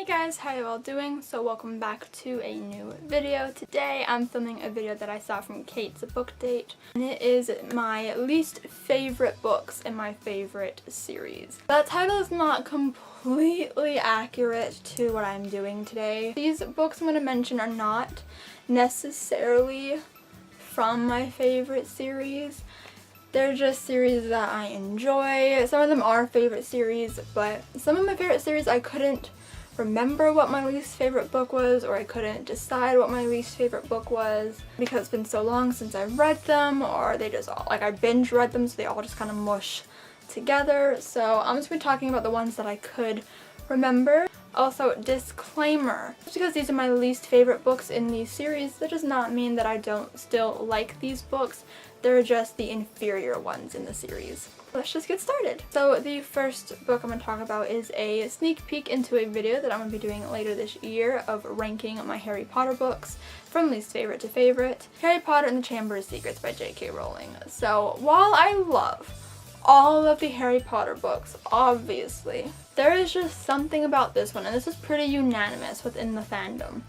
guys, how you all doing? So welcome back to a new video. Today I'm filming a video that I saw from Kate's book date, and it is my least favorite books in my favorite series. That title is not completely accurate to what I'm doing today. These books I'm going to mention are not necessarily from my favorite series. They're just series that I enjoy. Some of them are favorite series, but some of my favorite series I couldn't remember what my least favorite book was, or I couldn't decide what my least favorite book was because it's been so long since I've read them, or they just all, like I binge read them, so they all just kind of mush together. So I'm just going to be talking about the ones that I could remember. Also, disclaimer, just because these are my least favorite books in these series, that does not mean that I don't still like these books. They're just the inferior ones in the series. Let's just get started. So the first book I'm going to talk about is a sneak peek into a video that I'm going to be doing later this year of ranking my Harry Potter books from least favorite to favorite. Harry Potter and the Chamber of Secrets by J.K. Rowling. So while I love all of the Harry Potter books, obviously, there is just something about this one, and this is pretty unanimous within the fandom.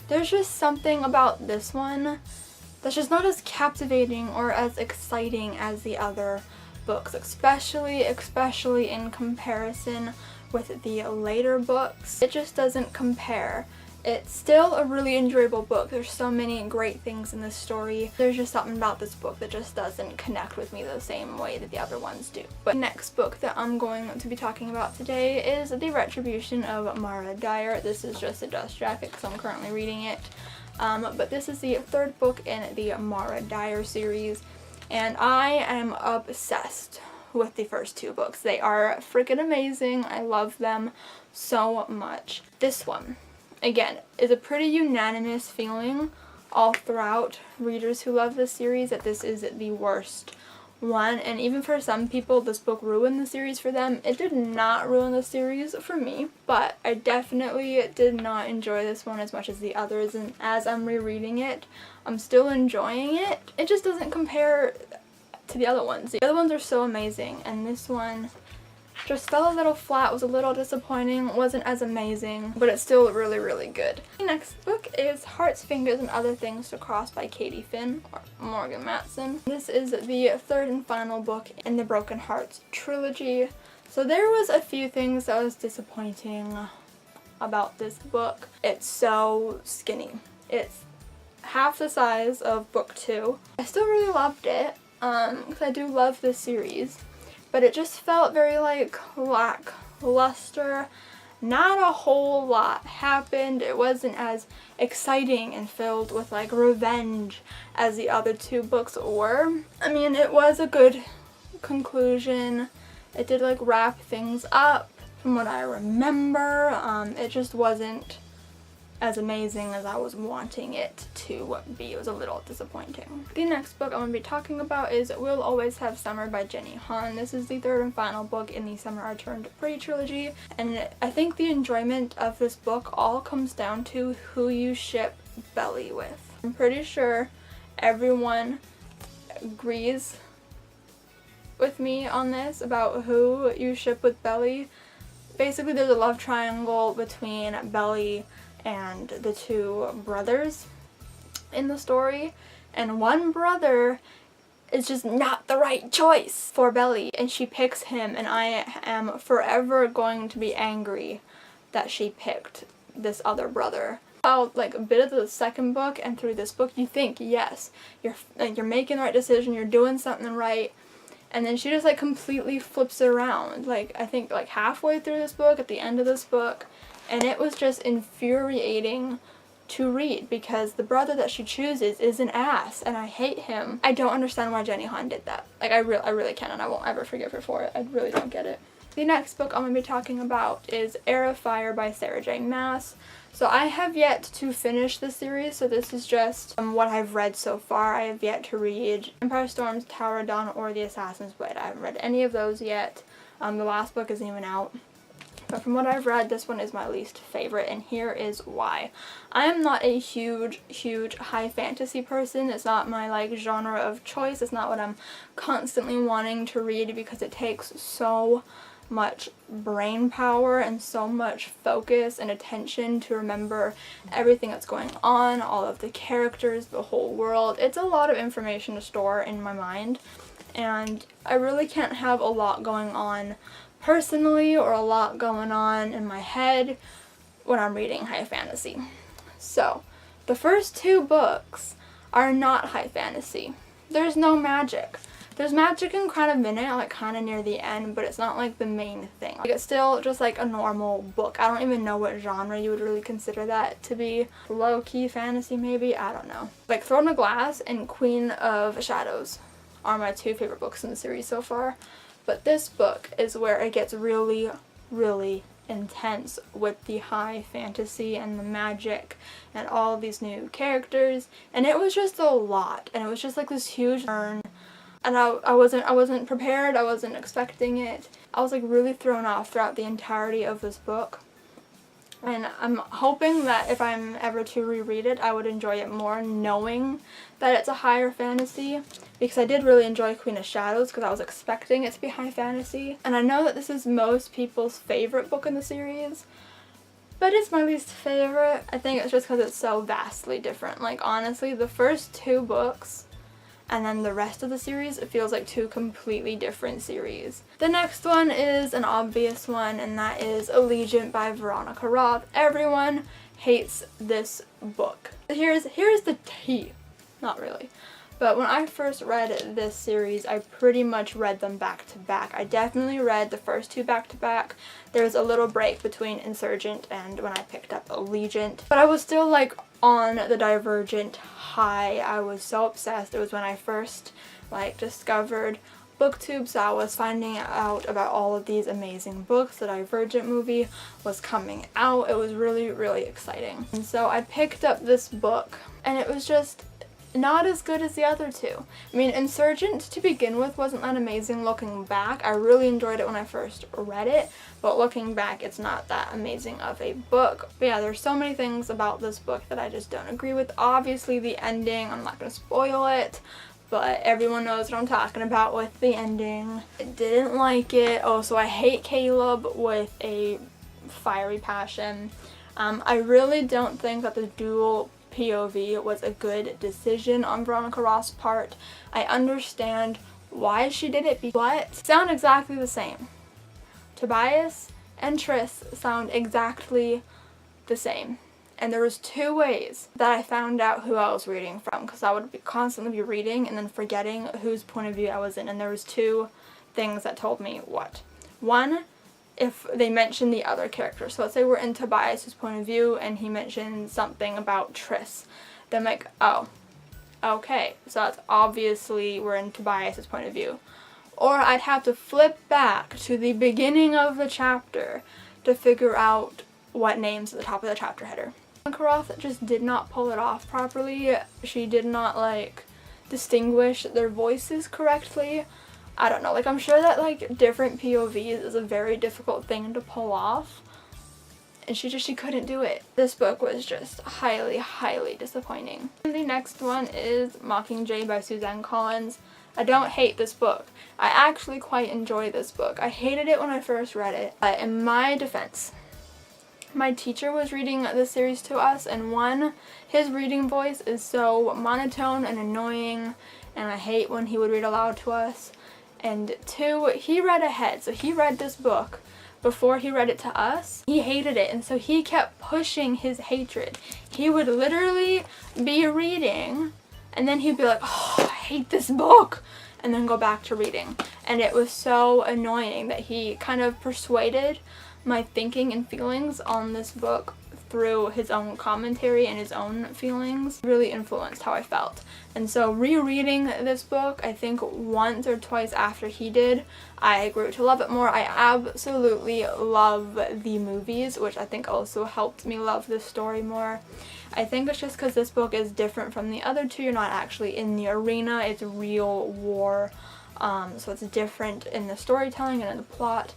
There's just something about this one that's just not as captivating or as exciting as the other books, especially in comparison with the later books. It just doesn't compare. It's still a really enjoyable book. There's so many great things in this story. There's just something about this book that just doesn't connect with me the same way that the other ones do. But the next book that I'm going to be talking about today is The Retribution of Mara Dyer. This is just a dust jacket because I'm currently reading it. But this is the third book in the Mara Dyer series, and I am obsessed with the first two books. They are freaking amazing. I love them so much. This one, again, is a pretty unanimous feeling all throughout readers who love this series that this is the worst one, and even for some people this book ruined the series for them. It did not ruin the series for me, but I definitely did not enjoy this one as much as the others, and as I'm rereading it, I'm still enjoying it. It just doesn't compare to the other ones. The other ones are so amazing, and this one just fell a little flat, was a little disappointing, wasn't as amazing, but it's still really, really good. The next book is Hearts, Fingers, and Other Things to Cross by Katie Finn, or Morgan Matson. This is the third and final book in the Broken Hearts trilogy. So there was a few things that was disappointing about this book. It's so skinny. It's half the size of book 2. I still really loved it, because I do love this series. But it just felt very like lackluster. Not a whole lot happened. It wasn't as exciting and filled with like revenge as the other two books were. I mean, it was a good conclusion. It did like wrap things up from what I remember. It just wasn't as amazing as I was wanting it to be. It was a little disappointing. The next book I'm going to be talking about is We'll Always Have Summer by Jenny Han. This is the third and final book in the Summer I Turned Pretty trilogy, and I think the enjoyment of this book all comes down to who you ship Belly with. I'm pretty sure everyone agrees with me on this about who you ship with Belly. Basically, there's a love triangle between Belly and the two brothers in the story, and one brother is just not the right choice for Belly, and she picks him, and I am forever going to be angry that she picked this other brother. About like a bit of the second book and through this book, you think, yes, you're making the right decision, you're doing something right, and then she just like completely flips it around. Like I think like halfway through this book, at the end of this book, and it was just infuriating to read because the brother that she chooses is an ass, and I hate him. I don't understand why Jenny Han did that. Like I really can't, and I won't ever forgive her for it. I really don't get it. The next book I'm going to be talking about is Arrowfire by Sarah J. Maas. So I have yet to finish the series, so this is just what I've read so far. I have yet to read Empire Storms, Tower of Dawn, or The Assassin's Blade. I haven't read any of those yet. The last book isn't even out. But from what I've read, this one is my least favorite, and here is why. I am not a huge high fantasy person. It's not my like genre of choice. It's not what I'm constantly wanting to read because it takes so much brain power and so much focus and attention to remember everything that's going on, all of the characters, the whole world. It's a lot of information to store in my mind, and I really can't have a lot going on personally or a lot going on in my head when I'm reading high fantasy. So, the first 2 books are not high fantasy. There's no magic. There's magic in Crown of Midnight, like kind of near the end, but it's not like the main thing. Like, it's still just like a normal book. I don't even know what genre you would really consider that to be. Low-key fantasy maybe? I don't know. Like Throne of Glass and Queen of Shadows are my 2 favorite books in the series so far. But this book is where it gets really, really intense with the high fantasy and the magic and all these new characters, and it was just a lot, and it was just like this huge turn, and I wasn't prepared. I wasn't expecting it. I was like really thrown off throughout the entirety of this book, and I'm hoping that if I'm ever to reread it, I would enjoy it more knowing that it's a higher fantasy, because I did really enjoy Queen of Shadows because I was expecting it to be high fantasy. And I know that this is most people's favorite book in the series, but it's my least favorite. I think it's just because it's so vastly different. Like, honestly, the first 2 books and then the rest of the series, it feels like 2 completely different series. The next one is an obvious one, and that is Allegiant by Veronica Roth. Everyone hates this book. Here's the tea. Not really. But when I first read this series, I pretty much read them back to back. I definitely read the first 2 back to back. There was a little break between Insurgent and when I picked up Allegiant. But I was still like on the Divergent high. I was so obsessed. It was when I first like discovered BookTube, so I was finding out about all of these amazing books. The Divergent movie was coming out. It was really, really exciting. And so I picked up this book, and it was just not as good as the other 2. I mean, Insurgent to begin with wasn't that amazing looking back. I really enjoyed it when I first read it, but looking back, it's not that amazing of a book. But yeah, there's so many things about this book that I just don't agree with. Obviously, the ending, I'm not going to spoil it, but everyone knows what I'm talking about with the ending. I didn't like it. Oh, so I hate Caleb with a fiery passion. I really don't think that the dual POV was a good decision on Veronica Roth's part. I understand why she did it, but sound exactly the same. Tobias and Triss sound exactly the same. And there was 2 ways that I found out who I was reading from, because I would constantly be reading and then forgetting whose point of view I was in, and there was 2 things that told me what. One, if they mention the other character. So let's say we're in Tobias's point of view and he mentioned something about Triss. Then I'm like, oh, okay, so that's obviously we're in Tobias's point of view. Or I'd have to flip back to the beginning of the chapter to figure out what name's at the top of the chapter header. Veronica Roth just did not pull it off properly. She did not like distinguish their voices correctly. I don't know, like, I'm sure that like different POVs is a very difficult thing to pull off, and she couldn't do it. This book was just highly, highly disappointing. And the next one is Mockingjay by Suzanne Collins. I don't hate this book. I actually quite enjoy this book. I hated it when I first read it. But in my defense, my teacher was reading this series to us, and 1, his reading voice is so monotone and annoying, and I hate when he would read aloud to us. And 2, he read ahead, so he read this book before he read it to us. He hated it, and so he kept pushing his hatred. He would literally be reading, and then he'd be like, oh, I hate this book, and then go back to reading. And it was so annoying that he kind of persuaded my thinking and feelings on this book through his own commentary and his own feelings. Really influenced how I felt. And so rereading this book, I think once or twice after he did, I grew to love it more. I absolutely love the movies, which I think also helped me love this story more. I think it's just because this book is different from the other 2. You're not actually in the arena, it's real war, so it's different in the storytelling and in the plot.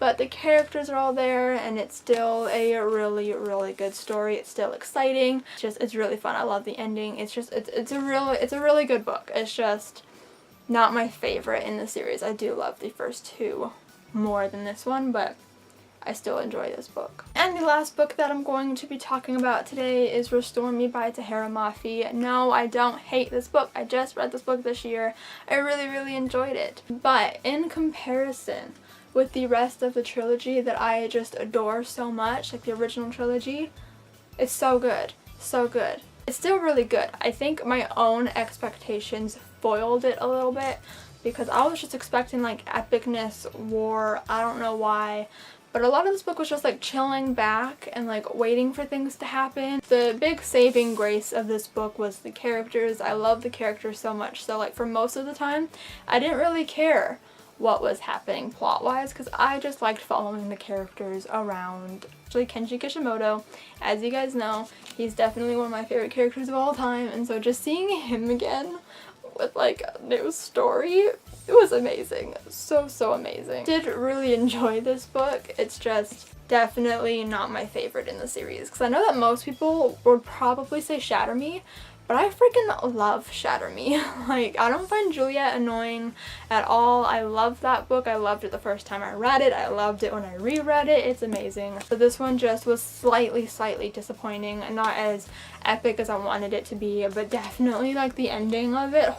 But the characters are all there, and it's still a really, really good story. It's still exciting. It's really fun. I love the ending. It's a really good book. It's just not my favorite in the series. I do love the first 2 more than this one, but I still enjoy this book. And the last book that I'm going to be talking about today is Restore Me by Tahereh Mafi. No, I don't hate this book. I just read this book this year. I really enjoyed it. But in comparison with the rest of the trilogy that I just adore so much, like the original trilogy, it's so good. So good. It's still really good. I think my own expectations foiled it a little bit because I was just expecting like epicness, war, I don't know why. But a lot of this book was just like chilling back and like waiting for things to happen. The big saving grace of this book was the characters. I love the characters so much. So like for most of the time, I didn't really care what was happening plot-wise because I just liked following the characters around. Actually, Kenji Kishimoto, as you guys know, he's definitely one of my favorite characters of all time. And so just seeing him again with like a new story, it was amazing. So amazing. Did really enjoy this book. It's just definitely not my favorite in the series because I know that most people would probably say Shatter Me, but I freaking love Shatter Me. Like, I don't find Juliet annoying at all. I love that book. I loved it the first time I read it. I loved it when I reread it. It's amazing. So this one just was slightly disappointing and not as epic as I wanted it to be, but definitely like the ending of it,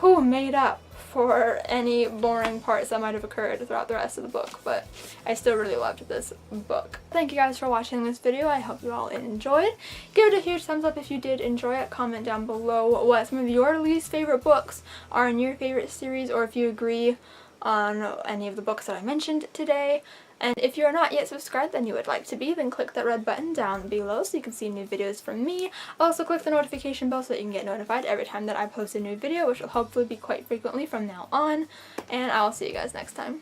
who made up for any boring parts that might have occurred throughout the rest of the book, but I still really loved this book. Thank you guys for watching this video. I hope you all enjoyed. Give it a huge thumbs up if you did enjoy it. Comment down below what some of your least favorite books are in your favorite series, or if you agree on any of the books that I mentioned today. And if you're not yet subscribed and you would like to be, then click that red button down below so you can see new videos from me. Also click the notification bell so that you can get notified every time that I post a new video, which will hopefully be quite frequently from now on. And I'll see you guys next time.